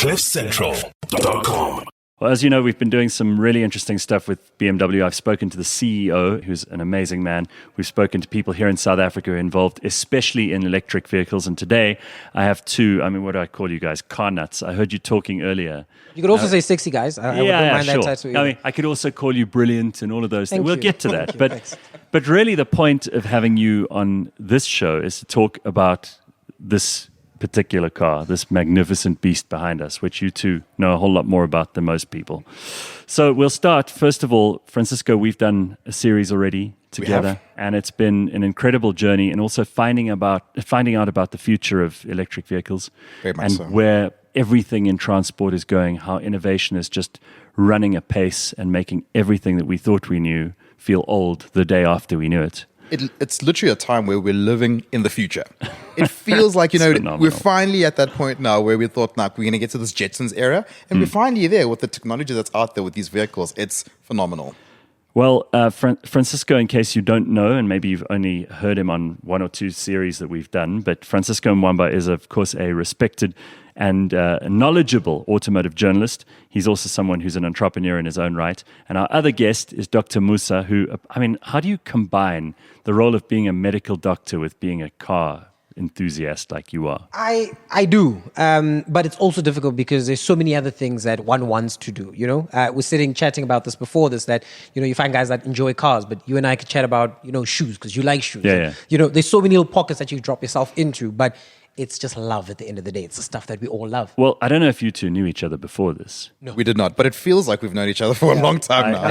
CliffCentral.com. Well, as you know, we've been doing some really interesting stuff with BMW. I've spoken to the CEO, who's an amazing man. We've spoken to people here in South Africa who are involved, especially in electric vehicles. And today I have two, what do I call you guys? Car nuts. I heard you talking earlier. You could also say 60 guys. I wouldn't mind sure. that title. I could also call you brilliant and all of those things. We'll get to that. Thanks. But really the point of having you on this show is to talk about this particular car, this magnificent beast behind us, which you two know a whole lot more about than most people. So we'll start. First of all, Francisco, we've done a series already together, and it's been an incredible journey, and also finding out about the future of electric vehicles and where everything in transport is going, how innovation is just running apace and making everything that we thought we knew feel old the day after we knew it. It's literally a time where we're living in the future. It feels like, we're finally at that point now where we thought, we're going to get to this Jetsons era. And we're finally there with the technology that's out there with these vehicles. It's phenomenal. Well, Francisco, in case you don't know, and maybe you've only heard him on one or two series that we've done, but Francisco Nwamba is, of course, a respected and knowledgeable automotive journalist. He's also someone who's an entrepreneur in his own right. And our other guest is Dr Musa, who, how do you combine the role of being a medical doctor with being a car enthusiast like you are? I do, but it's also difficult because there's so many other things that one wants to do, We're sitting chatting about this before this, that, you find guys that enjoy cars, but you and I could chat about, shoes because you like shoes. Yeah. There's so many little pockets that you drop yourself into, but it's just love at the end of the day. It's the stuff that we all love. Well, I don't know if you two knew each other before this. No. We did not, but it feels like we've known each other for a long time now.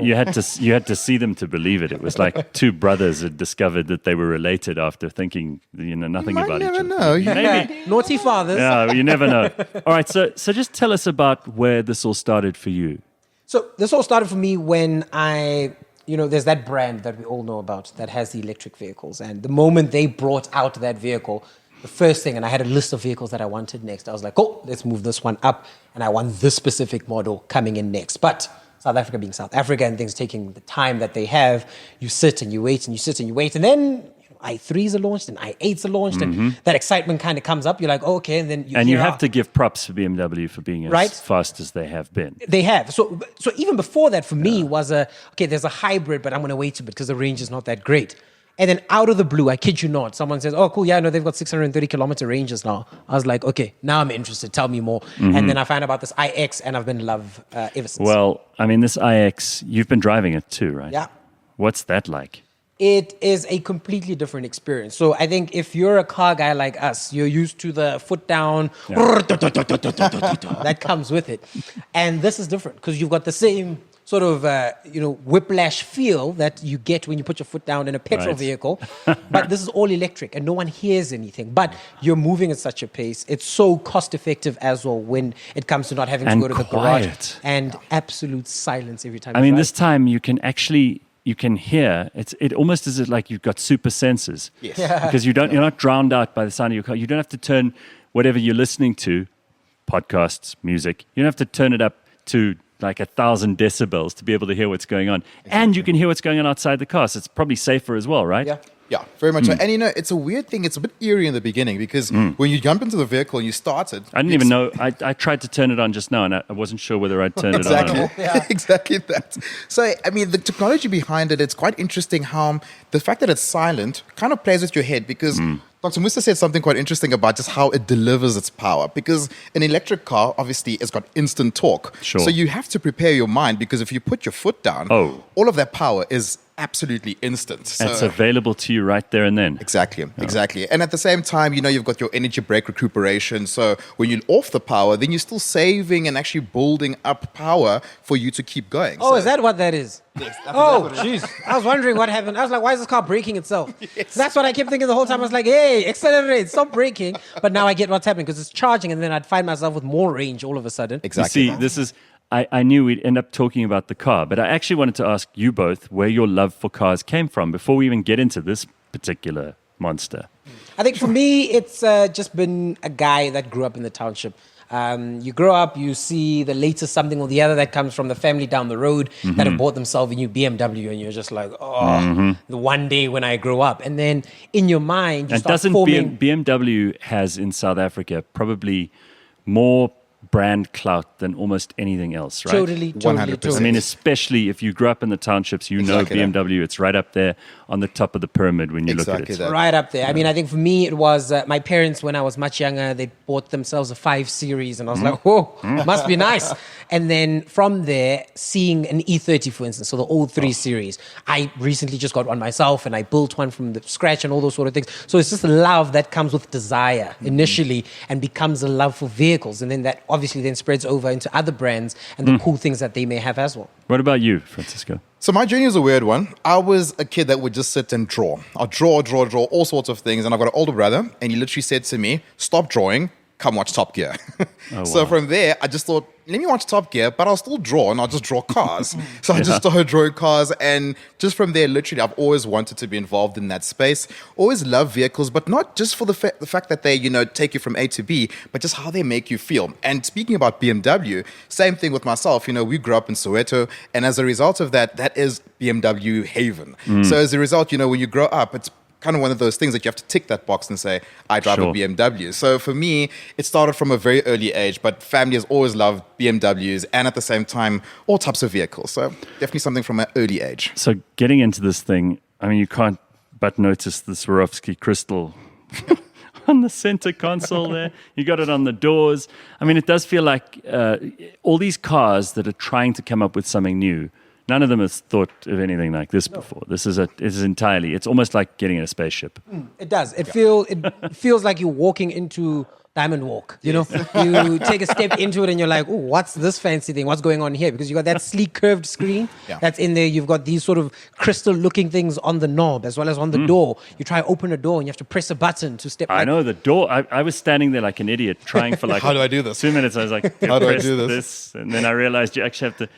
You had to see them to believe it. It was like two brothers had discovered that they were related after thinking, nothing about each other. Know. Maybe. Naughty fathers. Yeah, you never know. All right, so just tell us about where this all started for you. So this all started for me when there's that brand that we all know about that has the electric vehicles. And the moment they brought out that vehicle, the first thing, and I had a list of vehicles that I wanted next. I was like, let's move this one up. And I want this specific model coming in next. But South Africa being South Africa and things taking the time that they have, you sit and you wait and you sit and you wait. And then i3s are launched and i8s are launched. And that excitement kind of comes up. You're like, okay. And then you have to give props for BMW for being as fast as they have been. They have. So even before that, for me, was there's a hybrid, but I'm going to wait a bit because the range is not that great. And then out of the blue, I kid you not, someone says, oh, cool, they've got 630 kilometer ranges now. I was like, okay, now I'm interested. Tell me more. And then I found out about this iX, and I've been in love ever since. Well, this iX, you've been driving it too, right? Yeah. What's that like? It is a completely different experience. So I think if you're a car guy like us, you're used to the foot down, that comes with it. And this is different because you've got the same sort of, whiplash feel that you get when you put your foot down in a petrol vehicle. But this is all electric and no one hears anything. But you're moving at such a pace. It's so cost effective as well when it comes to not having to go to the garage. And absolute silence every time you drive. This time you can actually... You can hear it almost as if like you've got super senses. Yes. Yeah. Because you're not drowned out by the sound of your car. You don't have to turn whatever you're listening to, podcasts, music. You don't have to turn it up to like 1,000 decibels to be able to hear what's going on. Exactly. And you can hear what's going on outside the car. So it's probably safer as well, right? Yeah, very much so. And it's a weird thing. It's a bit eerie in the beginning because when you jump into the vehicle and you start it... I didn't even know. I tried to turn it on just now and I wasn't sure whether I'd turn it on. Exactly that. So, the technology behind it, it's quite interesting how the fact that it's silent kind of plays with your head because... Dr. Musa said something quite interesting about just how it delivers its power because an electric car, obviously, has got instant torque. Sure. So you have to prepare your mind because if you put your foot down, all of that power is absolutely instant. So it's available to you right there and then. Exactly. And at the same time, you've got your energy break recuperation. So when you're off the power, then you're still saving and actually building up power for you to keep going. Is that what that is? Yes, jeez. I was wondering what happened. I was like, why is this car braking itself? Yes. So that's what I kept thinking the whole time. I was like, hey, accelerate, stop braking. But now I get what's happening because it's charging and then I'd find myself with more range all of a sudden. Exactly. You see, this is... I knew we'd end up talking about the car, but I actually wanted to ask you both where your love for cars came from before we even get into this particular monster. I think for me, it's just been a guy that grew up in the township. You grow up, you see the latest something or the other that comes from the family down the road that have bought themselves a new BMW, and you're just like, the one day when I grow up. And then in your mind, you start forming... BMW has in South Africa probably more brand clout than almost anything else, right? Totally, 100%. I mean, especially if you grew up in the townships, you know Exactly that. BMW, it's right up there on the top of the pyramid when you look Exactly at it. that. Right up there. I mean, I think for me, it was my parents, when I was much younger, they bought themselves a 5 Series, and I was like, whoa, must be nice. And then from there, seeing an E30, for instance, so the old 3 Series, I recently just got one myself, and I built one from the scratch and all those sort of things. So it's just a love that comes with desire initially and becomes a love for vehicles. And then that obviously then spreads over into other brands and the cool things that they may have as well. What about you, Francisco? So my journey was a weird one. I was a kid that would just sit and draw. I'll draw, all sorts of things. And I've got an older brother, and he literally said to me, stop drawing, come watch Top Gear. So from there, I just thought, let me watch Top Gear, but I'll still draw, and I'll just draw cars. So I just started drawing cars, and just from there, literally, I've always wanted to be involved in that space. Always loved vehicles, but not just for the fact that they, take you from A to B, but just how they make you feel. And speaking about BMW, same thing with myself. We grew up in Soweto, and as a result of that, that is BMW haven. So as a result, when you grow up, it's kind of one of those things that you have to tick that box and say, I drive a BMW. So for me, it started from a very early age, but family has always loved BMWs and at the same time, all types of vehicles. So definitely something from an early age. So getting into this thing, I mean, you can't but notice the Swarovski crystal on the center console there. You got it on the doors. I mean, it does feel like all these cars that are trying to come up with something new, none of them has thought of anything like this before. This is entirely, it's almost like getting in a spaceship. It does. It feels like you're walking into Diamond Walk. You take a step into it and you're like, oh, what's this fancy thing? What's going on here? Because you got that sleek curved screen that's in there. You've got these sort of crystal looking things on the knob as well as on the door. You try to open a door and you have to press a button to step. I know the door. I was standing there like an idiot trying for like How do I do this? 2 minutes. I was like, How do I press do this? And then I realized you actually have to.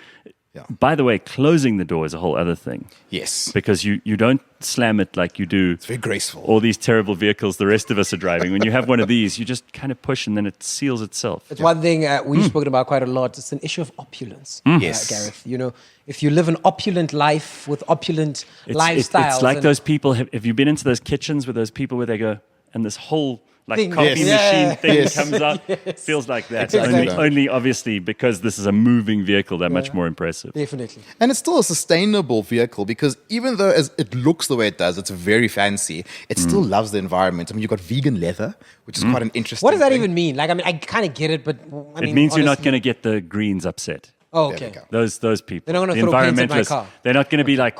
By the way, closing the door is a whole other thing. Yes. Because you don't slam it like you do. It's very graceful. All these terrible vehicles the rest of us are driving. When you have one of these, you just kind of push and then it seals itself. It's one thing we've spoken about quite a lot. It's an issue of opulence, Yes. Gareth. If you live an opulent life with opulent lifestyles. It's like those people. Have you been into those kitchens with those people where they go, and this whole Thing. coffee machine thing Yes. comes out? Feels like that. Exactly. Only obviously because this is a moving vehicle, they're much more impressive. Definitely. And it's still a sustainable vehicle because even though as it looks the way it does, it's very fancy, it still loves the environment. I mean, you've got vegan leather, which is quite an interesting What does that thing. even mean? Like, I mean, I kind of get it, but I mean, It means you're not honestly- going to get the Greens upset. Oh, There we okay. go. Those people. They're not the gonna throw paint at my environmentalists. car. They're not going to be like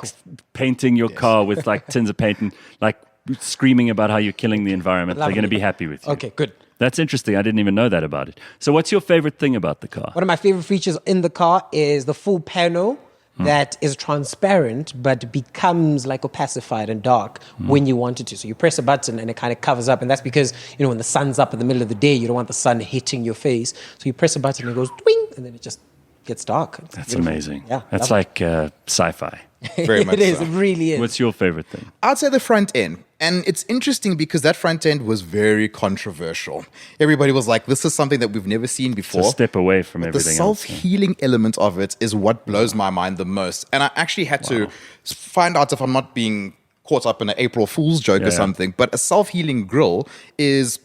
painting your car with like tins of paint and like screaming about how you're killing the environment. They're Lovely. going to be happy with you. Okay, good. That's interesting. I didn't even know that about it. So what's your favorite thing about the car? One of my favorite features in the car is the full panel that is transparent but becomes like opacified and dark when you want it to. So you press a button and it kind of covers up. And that's because, when the sun's up in the middle of the day, you don't want the sun hitting your face. So you press a button and it goes twing, and then it just gets dark. It's That's beautiful. amazing. Yeah, That's love like sci-fi. Very much it is. so. It really is. What's your favorite thing? I'd say the front end. And it's interesting because that front end was very controversial. Everybody was like, this is something that we've never seen It's before. a step away from The everything else. self-healing element of it is what blows my mind the most. And I actually had to find out if I'm not being caught up in an April Fool's joke or something. But a self-healing grill has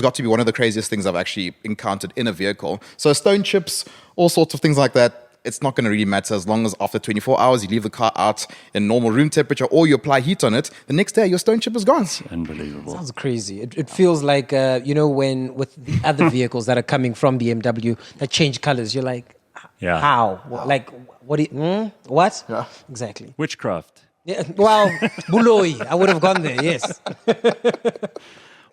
got to be one of the craziest things I've actually encountered in a vehicle. So stone chips, all sorts of things like that. It's not going to really matter as long as after 24 hours you leave the car out in normal room temperature or you apply heat on it. The next day your stone chip is gone. Unbelievable. Sounds crazy. It feels like, when with the other vehicles that are coming from BMW that change colors, you're like, Yeah. how? Like, what? What? Yeah. Exactly. Witchcraft. Yeah, well, Buloi. I would have gone there, yes.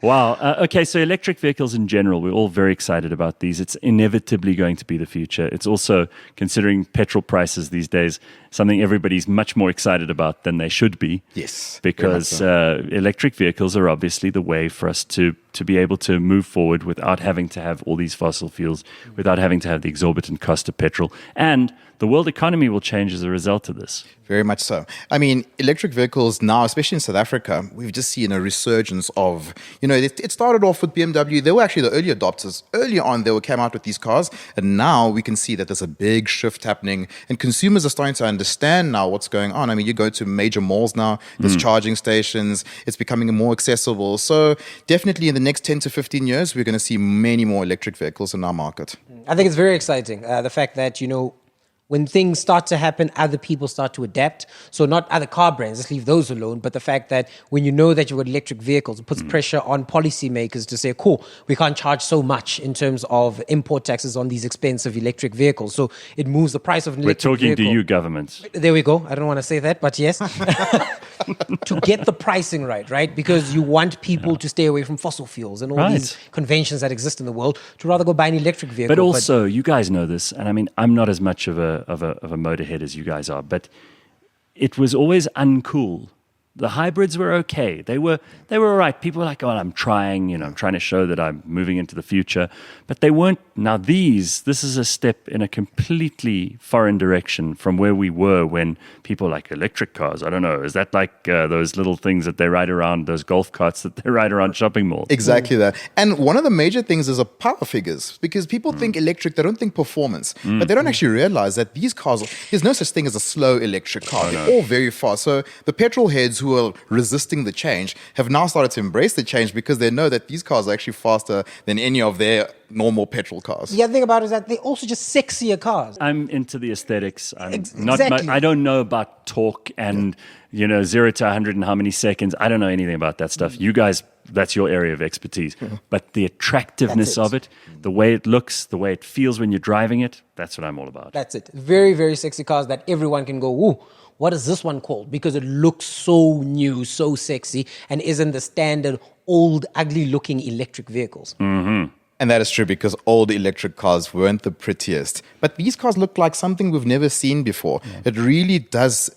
Wow. Okay, so electric vehicles in general, we're all very excited about these. It's inevitably going to be the future. It's also, considering petrol prices these days, something everybody's much more excited about than they should be. Yes. Because electric vehicles are obviously the way for us to be able to move forward without having to have all these fossil fuels, without having to have the exorbitant cost of petrol. And the world economy will change as a result of this. Very much so. I mean, electric vehicles now, especially in South Africa, we've just seen a resurgence of, it started off with BMW. They were actually the early adopters. Earlier on, they came out with these cars. And now we can see that there's a big shift happening. And consumers are starting to understand now what's going on. I mean, you go to major malls now, there's charging stations. It's becoming more accessible. So definitely in the next 10 to 15 years, we're going to see many more electric vehicles in our market. I think it's very exciting. The fact that, when things start to happen, other people start to adapt. So not other car brands, let's leave those alone. But the fact that when you know that you've got electric vehicles, it puts pressure on policymakers to say, cool, we can't charge so much in terms of import taxes on these expensive electric vehicles. So it moves the price of an electric vehicle. We're talking to you, governments. There we go. I don't want to say that, but yes. To get the pricing right? Because you want people to stay away from fossil fuels and all these conventions that exist in the world to rather go buy an electric vehicle. But also, you guys know this, and I mean, I'm not as much of a motorhead as you guys are, but it was always uncool. The hybrids were okay. They were all right. People were like, oh, I'm trying to show that I'm moving into the future. But they weren't. Now this is a step in a completely foreign direction from where we were when people were like electric cars. I don't know. Is that like those little things that they ride around, those golf carts that they ride around shopping malls? Exactly that. And one of the major things is power figures, because people think electric, they don't think performance, but they don't actually realize that these cars, there's no such thing as a slow electric car. They're all very fast. So the petrol heads who are resisting the change have now started to embrace the change because they know that these cars are actually faster than any of their normal petrol cars. The other thing about it is that they're also just sexier cars. I'm into the aesthetics. Exactly. I don't know about torque and 0 to 100 in how many seconds. I don't know anything about that stuff. You guys, that's your area of expertise. But the attractiveness of it, the way it looks, the way it feels when you're driving it, that's what I'm all about. That's it. Very, very sexy cars that everyone can go, ooh, what is this one called? Because it looks so new, so sexy, and isn't the standard old, ugly-looking electric vehicles. Mm-hmm. And that is true, because old electric cars weren't the prettiest. But these cars look like something we've never seen before. Yeah. It really does,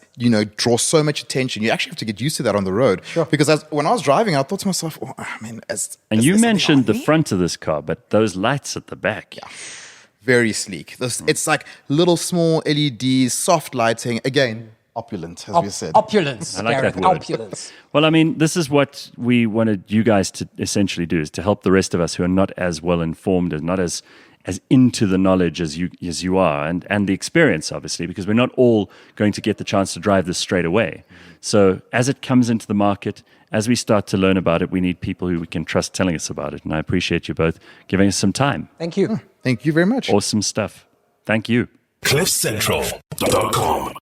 draw so much attention. You actually have to get used to that on the road. Sure. Because when I was driving, I thought to myself, and you mentioned the front of this car, but those lights at the back. Yeah. Very sleek. It's like little small LEDs, soft lighting. Again, opulent, as we said. Opulence. I like Gareth, that word. Opulence. Well, I mean, this is what we wanted you guys to essentially do, is to help the rest of us who are not as well informed and not as into the knowledge as you are, and the experience, obviously, because we're not all going to get the chance to drive this straight away. So as it comes into the market, as we start to learn about it, we need people who we can trust telling us about it. And I appreciate you both giving us some time. Thank you. Thank you very much. Awesome stuff. Thank you. CliffCentral.com